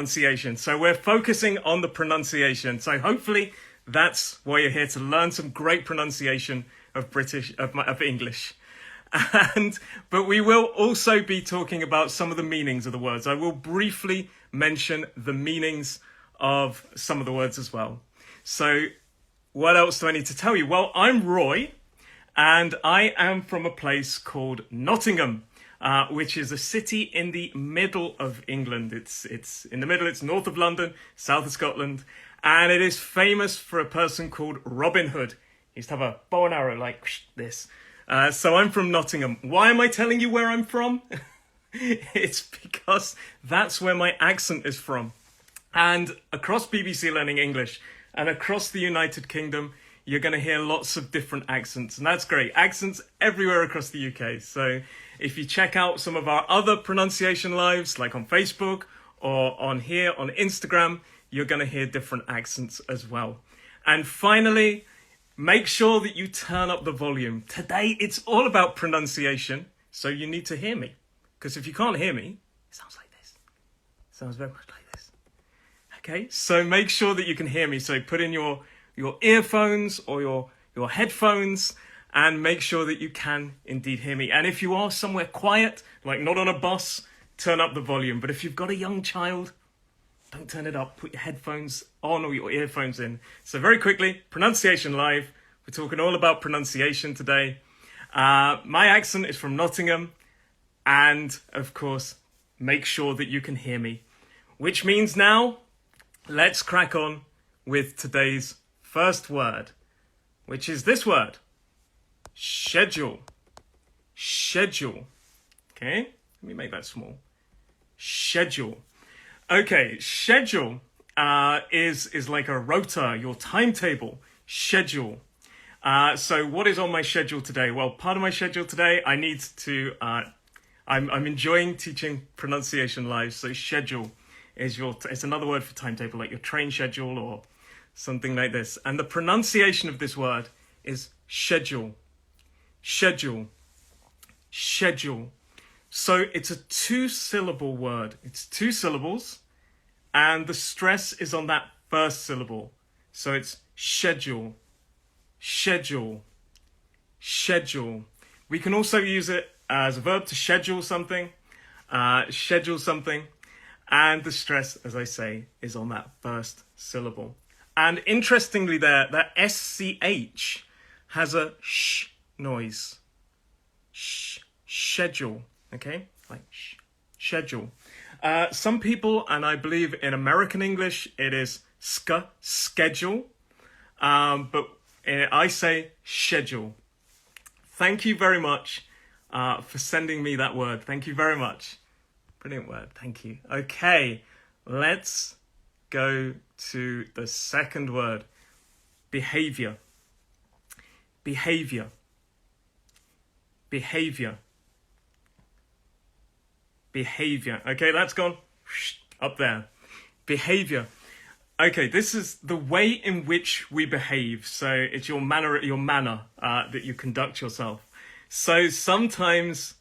Pronunciation. So we're focusing on the pronunciation. So hopefully that's why you're here, to learn some great pronunciation of English. But we will also be talking about some of the meanings of the words. I will briefly mention the meanings of some of the words as well. So what else do I need to tell you? Well, I'm Roy, and I am from a place called Nottingham, which is a city in the middle of England. It's in the middle. It's north of London, south of Scotland, and it is famous for a person called Robin Hood. He used to have a bow and arrow like this. So I'm from Nottingham. Why am I telling you where I'm from? It's because that's where my accent is from. And across BBC Learning English and across the United Kingdom, you're going to hear lots of different accents. And that's great. Accents everywhere across the UK. So if you check out some of our other pronunciation lives, like on Facebook or on here on Instagram, you're going to hear different accents as well. And finally, make sure that you turn up the volume. Today, it's all about pronunciation, so you need to hear me. Because if you can't hear me, it sounds like this. It sounds very much like this. Okay, so make sure that you can hear me. So put in your earphones or your headphones and make sure that you can indeed hear me. And if you are somewhere quiet, like not on a bus, turn up the volume. But if you've got a young child, don't turn it up. Put your headphones on or your earphones in. So very quickly, pronunciation live. We're talking all about pronunciation today. My accent is from Nottingham. And of course, make sure that you can hear me. Which means now, let's crack on with today's first word, which is this word. Schedule. Schedule. Okay, let me make that small. Schedule. Okay, schedule is like a rota, your timetable. Schedule. So what is on my schedule today? Well, part of my schedule today, I need to, I'm enjoying teaching pronunciation live. So schedule is it's another word for timetable, like your train schedule or something like this. And the pronunciation of this word is schedule. Schedule. Schedule. So it's a 2-syllable word. It's 2 syllables, and the stress is on that first syllable. So it's schedule. Schedule. Schedule. We can also use it as a verb to schedule something. Schedule something. And the stress, as I say, is on that first syllable. And interestingly there, that SCH has a sh noise. Schedule. Okay? Like schedule. Some people, and I believe in American English, it is schedule. But I say schedule. Thank you very much for sending me that word. Thank you very much. Brilliant word. Thank you. Okay, let's go to the second word. Behavior. Behavior. Behavior. Behavior. Okay, that's gone up there. Behavior. Okay, this is the way in which we behave. So it's your manner that you conduct yourself. So sometimes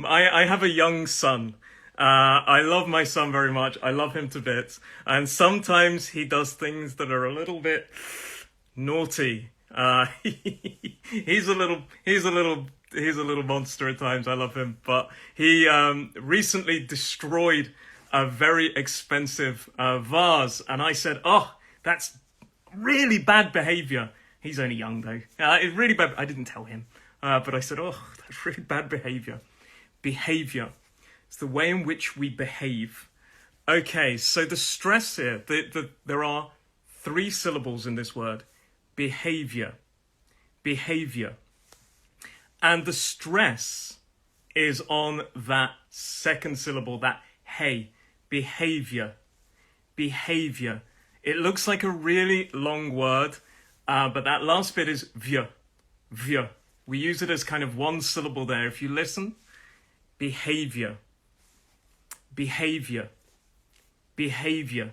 I have a young son. I love my son very much. I love him to bits. And sometimes he does things that are a little bit naughty. He's a little monster at times. I love him, but he recently destroyed a very expensive vase, and I said, "Oh, that's really bad behavior." He's only young though. It's really bad. I didn't tell him, but I said, "Oh, that's really bad behavior." Behavior. It's the way in which we behave. Okay, so the stress here. There are 3 syllables in this word. Behavior. Behavior. And the stress is on that second syllable, that hey. Behavior. Behavior. It looks like a really long word, but that last bit is vieux. Vieux. We use it as kind of 1 syllable there. If you listen, behavior. Behavior. Behavior.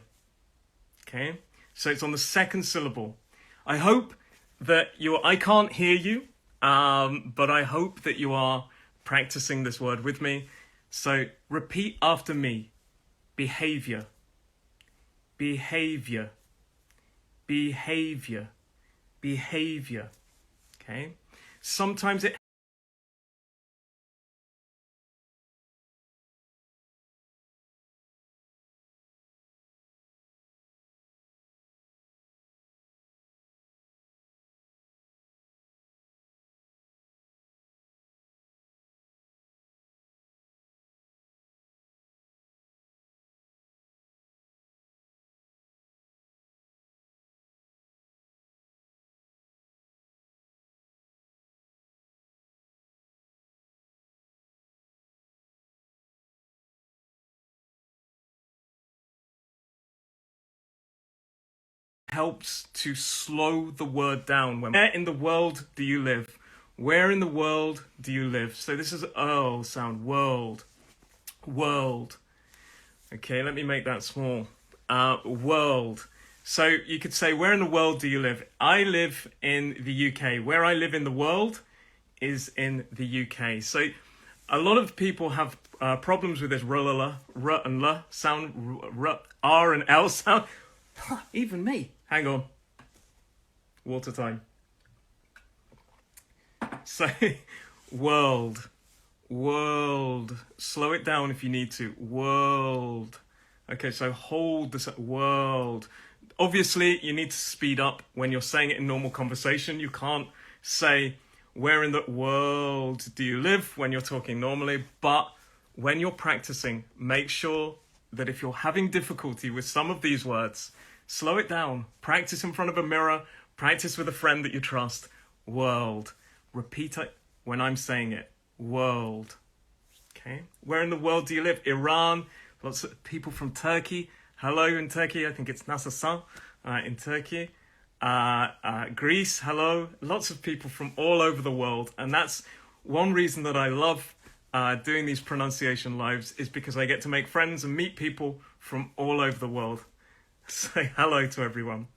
Okay? So it's on the second syllable. I hope that I can't hear you, but I hope that you are practicing this word with me. So repeat after me. behavior, behavior, behavior, behavior. Okay? Sometimes it helps to slow the word down. Where in the world do you live? Where in the world do you live? So this is Earl sound, world, world. Okay, let me make that small. World. So you could say, where in the world do you live? I live in the UK. Where I live in the world is in the UK. So a lot of people have problems with this r and l sound, r and l sound. Even me. Hang on. Water time. So, world. World. Slow it down if you need to. World. Okay, so hold this world. Obviously, you need to speed up when you're saying it in normal conversation. You can't say, where in the world do you live when you're talking normally? But when you're practicing, make sure that if you're having difficulty with some of these words, slow it down. Practice in front of a mirror. Practice with a friend that you trust. World. Repeat it when I'm saying it. World. Okay. Where in the world do you live? Iran. Lots of people from Turkey. Hello in Turkey. I think it's Nasassan in Turkey. Greece. Hello. Lots of people from all over the world. And that's one reason that I love doing these pronunciation lives, is because I get to make friends and meet people from all over the world. Say hello to everyone.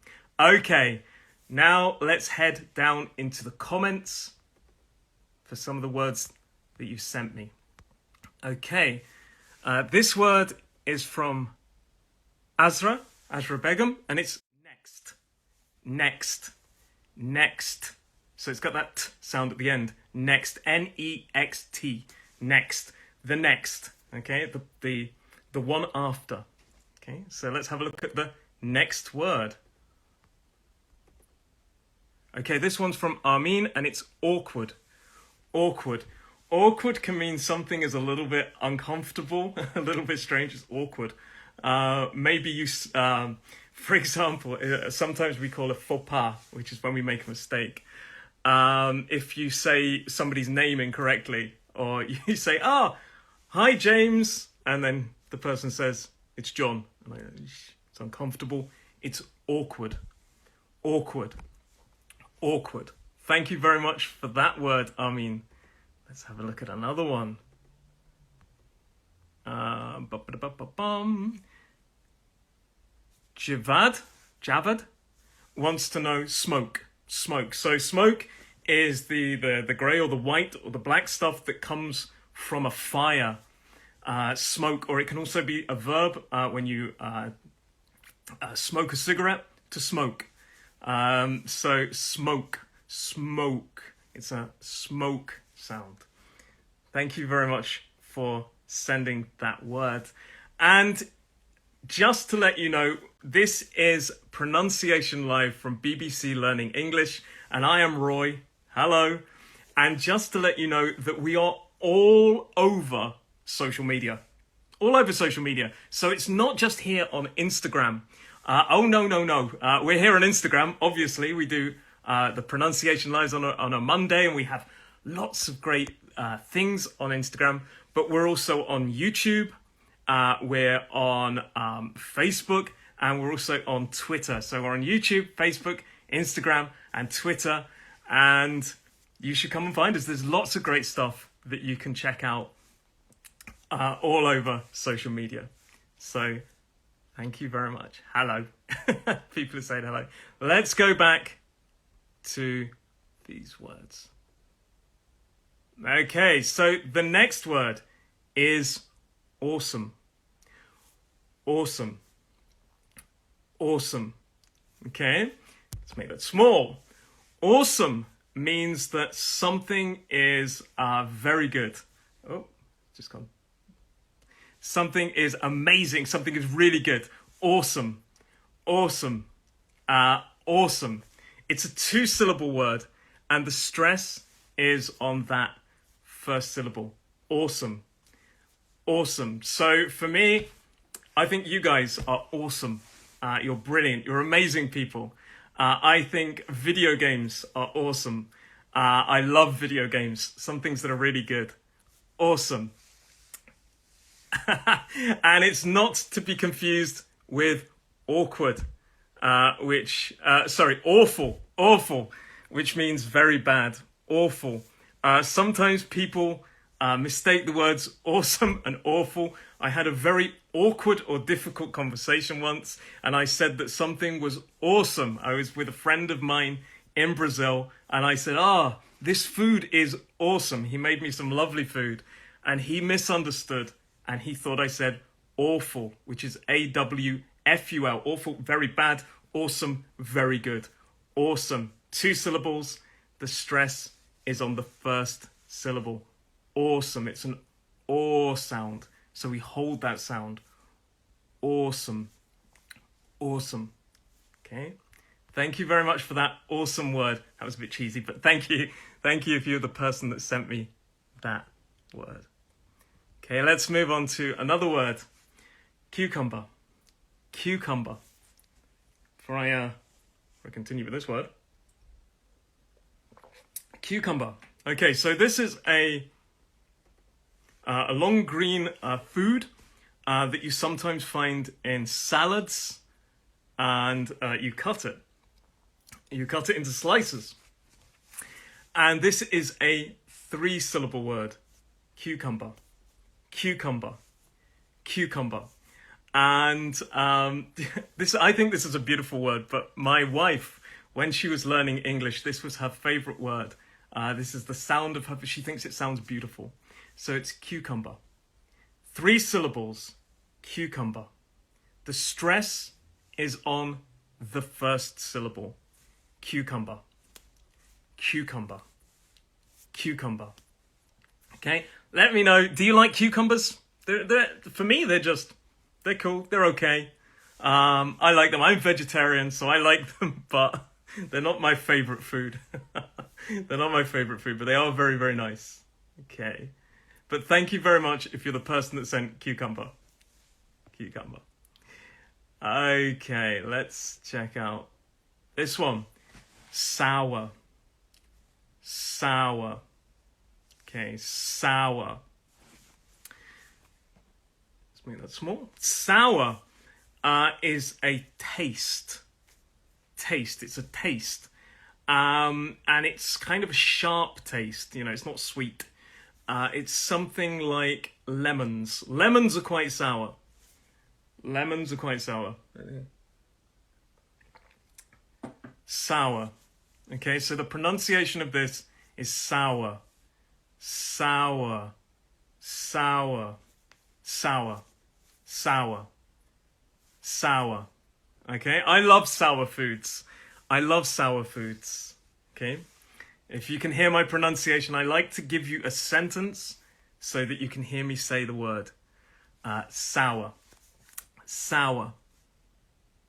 Okay, now let's head down into the comments for some of the words that you sent me. Okay, this word is from Azra Begum, and it's next, next, next. So it's got that t sound at the end. Next, N-E-X-T, next, the next. Okay, the one after. Okay, so let's have a look at the next word. Okay, this one's from Armin, and it's awkward. Awkward. Awkward can mean something is a little bit uncomfortable, a little bit strange. It's awkward. Maybe you, for example, sometimes we call it faux pas, which is when we make a mistake. If you say somebody's name incorrectly, or you say, hi, James, and then the person says, it's John. And it's uncomfortable. It's awkward. Awkward. Awkward. Thank you very much for that word, Armin. Let's have a look at another one. Javad wants to know smoke. Smoke. So smoke is the grey or the white or the black stuff that comes from a fire. Smoke, or it can also be a verb when you smoke a cigarette, to smoke. So smoke, smoke. It's a smoke sound. Thank you very much for sending that word. And just to let you know, this is Pronunciation Live from BBC Learning English, and I am Roy. Hello. And just to let you know that we are all over social media. All over social media. So it's not just here on Instagram. No. We're here on Instagram. Obviously, we do the pronunciation lives on a Monday, and we have lots of great things on Instagram. But we're also on YouTube. We're on Facebook, and we're also on Twitter. So we're on YouTube, Facebook, Instagram, and Twitter. And you should come and find us. There's lots of great stuff that you can check out all over social media. So thank you very much. Hello. People are saying hello. Let's go back to these words. Okay, so the next word is awesome. awesome, awesome. Okay, let's make that small. Awesome means that something is very good. Oh, just gone. Something is amazing. Something is really good. Awesome, awesome, awesome. It's a 2-syllable word, and the stress is on that first syllable. Awesome, awesome. So for me, I think you guys are awesome. You're brilliant. You're amazing people. I think video games are awesome. I love video games. Some things that are really good. Awesome. And it's not to be confused with awkward, awful, which means very bad. Awful. Sometimes people mistake the words awesome and awful. I had a very awkward or difficult conversation once, and I said that something was awesome. I was with a friend of mine in Brazil, and I said, this food is awesome. He made me some lovely food, and he misunderstood, and he thought I said awful, which is A-W-F-U-L. Awful, very bad. Awesome, very good. Awesome, 2 syllables. The stress is on the first syllable. Awesome, it's an aw sound. So we hold that sound. Awesome, awesome. Okay, thank you very much for that awesome word. That was a bit cheesy, but thank you. Thank you if you're the person that sent me that word. Okay, let's move on to another word. Cucumber. Cucumber. Before I continue with this word. Cucumber. Okay, so this is a long green food that you sometimes find in salads, and you cut it. You cut it into slices. And this is a 3-syllable word. Cucumber. Cucumber. Cucumber. And I think this is a beautiful word, but my wife, when she was learning English, this was her favorite word. This is the sound of her, she thinks it sounds beautiful. So it's cucumber. 3 syllables, cucumber. The stress is on the first syllable. Cucumber. Cucumber. Cucumber. Okay, let me know, do you like cucumbers? For me, they're cool, they're okay. I like them. I'm vegetarian, so I like them, but they're not my favorite food. They're not my favorite food, but they are very, very nice. Okay. But thank you very much if you're the person that sent cucumber. Cucumber. Okay, let's check out this one. Sour. Sour. Okay, sour. Let's make that small. Sour is a taste. Taste. It's a taste. And it's kind of a sharp taste. You know, it's not sweet. It's something like lemons. Lemons are quite sour. Lemons are quite sour. Sour. Okay, so the pronunciation of this is sour. Sour. Sour. Sour. Sour. Sour. Okay, I love sour foods. I love sour foods. Okay, if you can hear my pronunciation, I like to give you a sentence so that you can hear me say the word. Sour. Sour.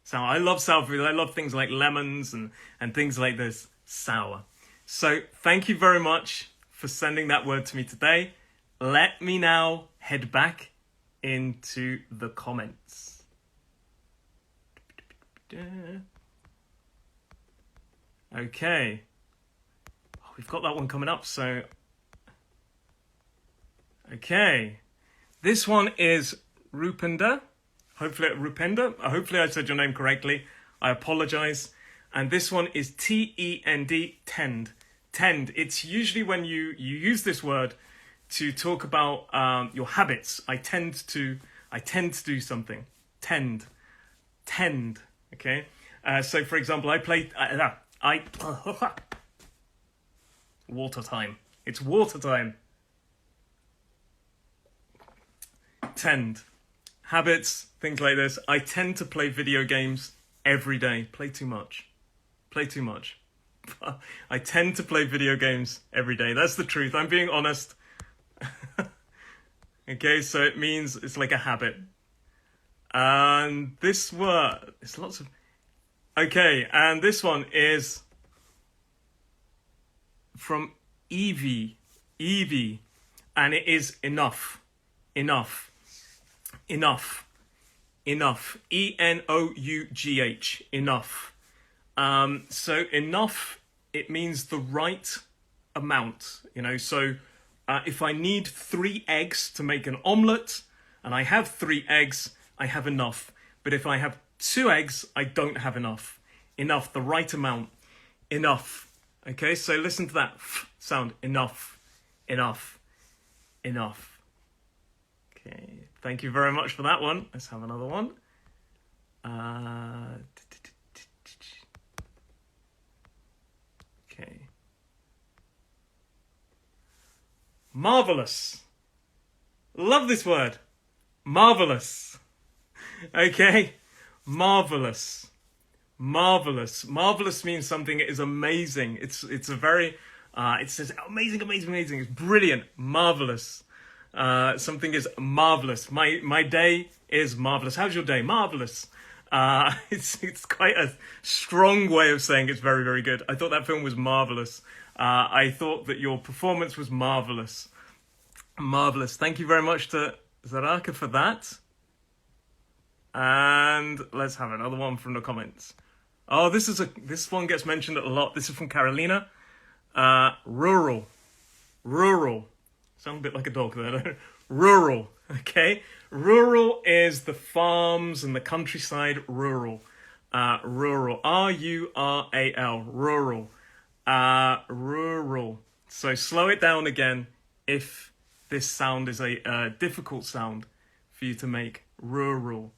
Sour. I love sour food. I love things like lemons and things like this. Sour. So thank you very much for sending that word to me today. Let me now head back into the comments. Okay. Oh, we've got that one coming up, so... Okay. This one is Rupenda. Hopefully I said your name correctly. I apologize. And this one is T-E-N-D, tend. Tend. It's usually when you use this word to talk about your habits. I tend to do something. Tend. Tend. Okay. So for example, water time. It's water time. Tend. habits, things like this. I tend to play video games every day. Play too much. Play too much. I tend to play video games every day. That's the truth. I'm being honest. Okay, so it means it's like a habit. And this word, it's lots of... Okay, and this one is from Evie, and it is enough, enough, enough, enough, ENOUGH, enough. So enough, it means the right amount, you know, so if I need 3 eggs to make an omelette, and I have 3 eggs, I have enough. But if I have 2 eggs, I don't have enough. Enough, the right amount. Enough. Okay, so listen to that sound. Enough. Enough. Enough. Okay, thank you very much for that one. Let's have another one. Okay. Marvelous. Love this word. Marvelous. Okay, marvelous, marvelous. Marvelous means something is amazing. It's a very, it says amazing, amazing, amazing. It's brilliant, marvelous. Something is marvelous. My day is marvelous. How's your day? Marvelous. It's quite a strong way of saying it's very, very good. I thought that film was marvelous. I thought that your performance was marvelous. Marvelous. Thank you very much to Zaraka for that. And let's have another one from the comments. Oh, this one gets mentioned a lot. This is from Carolina. Rural. Sound a bit like a dog there. Rural. Okay. Rural is the farms and the countryside. Rural. Rural. R-U-R-A-L. Rural. Rural. So slow it down again if this sound is a difficult sound for you to make. Rural.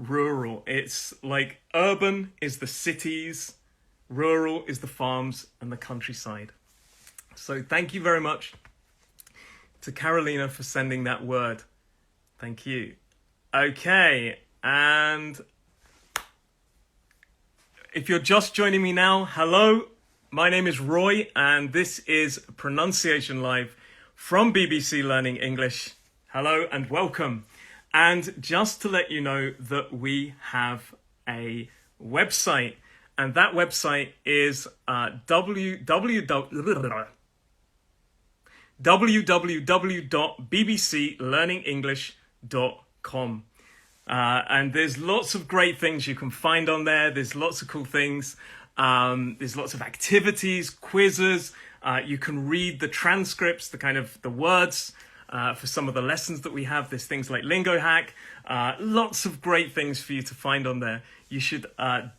Rural. It's like urban is the cities, rural is the farms and the countryside. So thank you very much to Carolina for sending that word. Thank you. Okay, and if you're just joining me now, hello, my name is Roy and this is Pronunciation Live from BBC Learning English. Hello and welcome. And just to let you know that we have a website, and that website is www.bbclearningenglish.com. And there's lots of great things you can find on there. There's lots of cool things. There's lots of activities, quizzes. You can read the transcripts, the words for some of the lessons that we have. There's things like Lingo Hack. Lots of great things for you to find on there. You should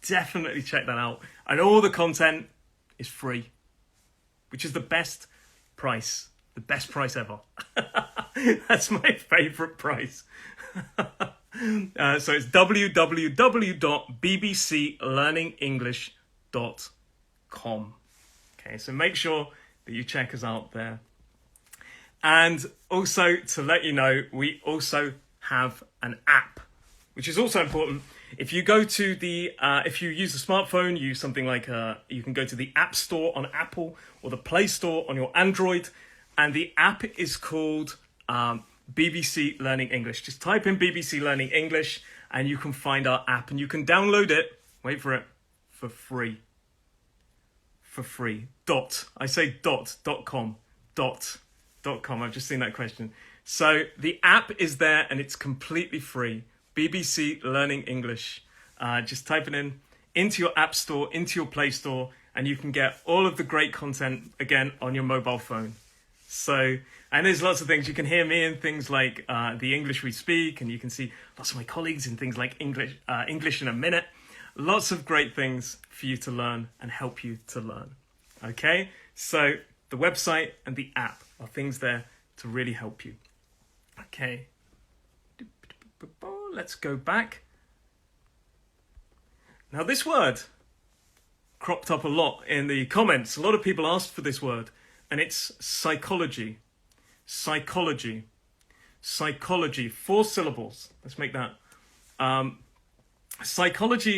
definitely check that out. And all the content is free, which is the best price ever. That's my favorite price. So it's www.bbclearningenglish.com. Okay, so make sure that you check us out there. And also to let you know, we also have an app, which is also important. If you go to the, if you use a smartphone, use something like, you can go to the App Store on Apple or the Play Store on your Android. And the app is called BBC Learning English. Just type in BBC Learning English and you can find our app and you can download it, wait for it, for free. For free. .com. I've just seen that question. So the app is there and it's completely free. BBC Learning English. Just type it in into your App Store, into your Play Store, and you can get all of the great content again on your mobile phone. So, and there's lots of things. You can hear me in things like the English we speak, and you can see lots of my colleagues in things like English in a minute. Lots of great things for you to learn and help you to learn. Okay, so the website and the app are things there to really help you. Okay, let's go back. Now this word cropped up a lot in the comments. A lot of people asked for this word, and it's psychology. Psychology. psychology, 4 syllables. Let's make that. Psychology